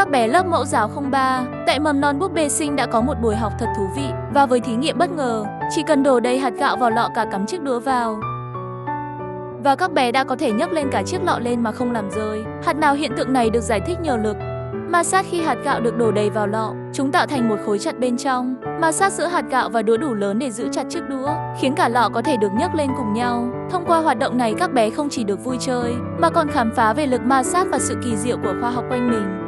Các bé lớp mẫu giáo 03 tại mầm non Búp Bê Xinh đã có một buổi học thật thú vị và với thí nghiệm bất ngờ, chỉ cần đổ đầy hạt gạo vào lọ cả cắm chiếc đũa vào. Và các bé đã có thể nhấc lên cả chiếc lọ lên mà không làm rơi. Hạt nào hiện tượng này được giải thích nhờ lực ma sát khi hạt gạo được đổ đầy vào lọ, chúng tạo thành một khối chặt bên trong. Ma sát giữa hạt gạo và đũa đủ lớn để giữ chặt chiếc đũa, khiến cả lọ có thể được nhấc lên cùng nhau. Thông qua hoạt động này, các bé không chỉ được vui chơi, mà còn khám phá về lực ma sát và sự kỳ diệu của khoa học quanh mình.